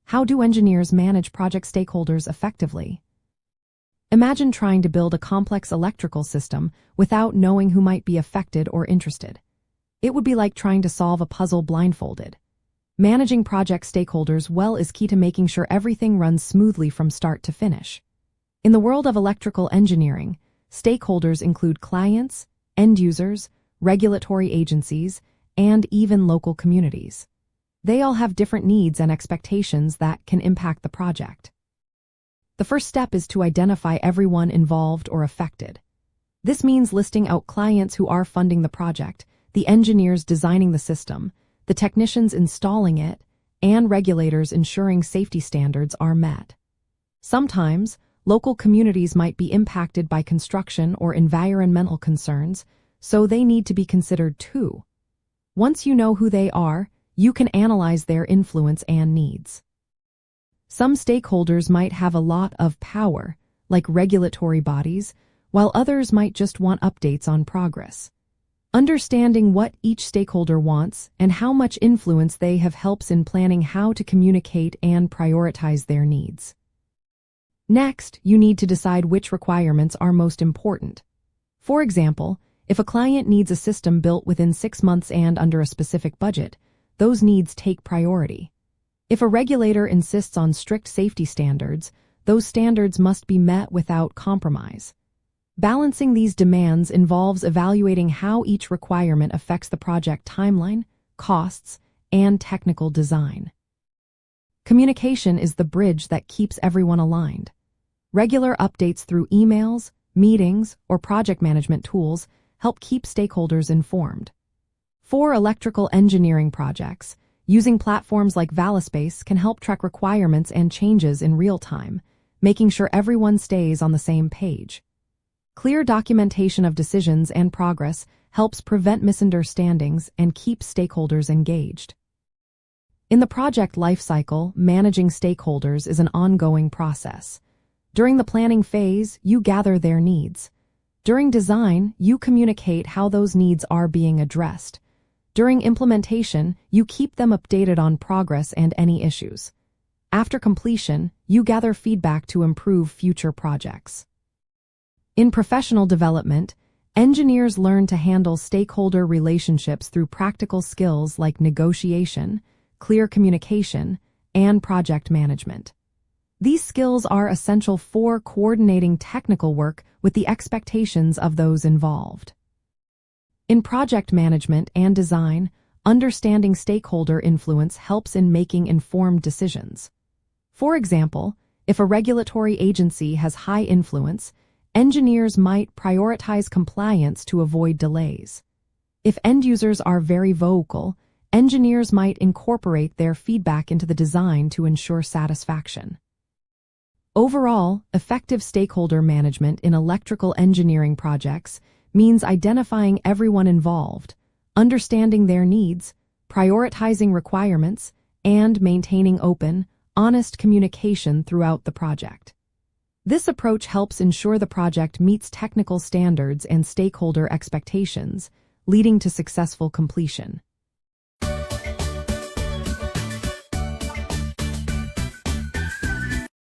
How do engineers manage project stakeholders effectively? Imagine trying to build a complex electrical system without knowing who might be affected or interested. It would be like trying to solve a puzzle blindfolded. Managing project stakeholders well is key to making sure everything runs smoothly from start to finish. In the world of electrical engineering, stakeholders include clients, end users, regulatory agencies, and even local communities. They all have different needs and expectations that can impact the project. The first step is to identify everyone involved or affected. This means listing out clients who are funding the project, the engineers designing the system, the technicians installing it, and regulators ensuring safety standards are met. Sometimes, local communities might be impacted by construction or environmental concerns, so they need to be considered too. Once you know who they are, you can analyze their influence and needs. Some stakeholders might have a lot of power, like regulatory bodies, while others might just want updates on progress. Understanding what each stakeholder wants and how much influence they have helps in planning how to communicate and prioritize their needs. Next, you need to decide which requirements are most important. For example, if a client needs a system built within 6 months and under a specific budget, those needs take priority. If a regulator insists on strict safety standards, those standards must be met without compromise. Balancing these demands involves evaluating how each requirement affects the project timeline, costs, and technical design. Communication is the bridge that keeps everyone aligned. Regular updates through emails, meetings, or project management tools help keep stakeholders informed. For electrical engineering projects, using platforms like Valispace can help track requirements and changes in real time, making sure everyone stays on the same page. Clear documentation of decisions and progress helps prevent misunderstandings and keeps stakeholders engaged. In the project lifecycle, managing stakeholders is an ongoing process. During the planning phase, you gather their needs. During design, you communicate how those needs are being addressed. During implementation, you keep them updated on progress and any issues. After completion, you gather feedback to improve future projects. In professional development, engineers learn to handle stakeholder relationships through practical skills like negotiation, clear communication, and project management. These skills are essential for coordinating technical work with the expectations of those involved. In project management and design, understanding stakeholder influence helps in making informed decisions. For example, if a regulatory agency has high influence, engineers might prioritize compliance to avoid delays. If end users are very vocal, engineers might incorporate their feedback into the design to ensure satisfaction. Overall, effective stakeholder management in electrical engineering projects means identifying everyone involved, understanding their needs, prioritizing requirements, and maintaining open, honest communication throughout the project. This approach helps ensure the project meets technical standards and stakeholder expectations, leading to successful completion.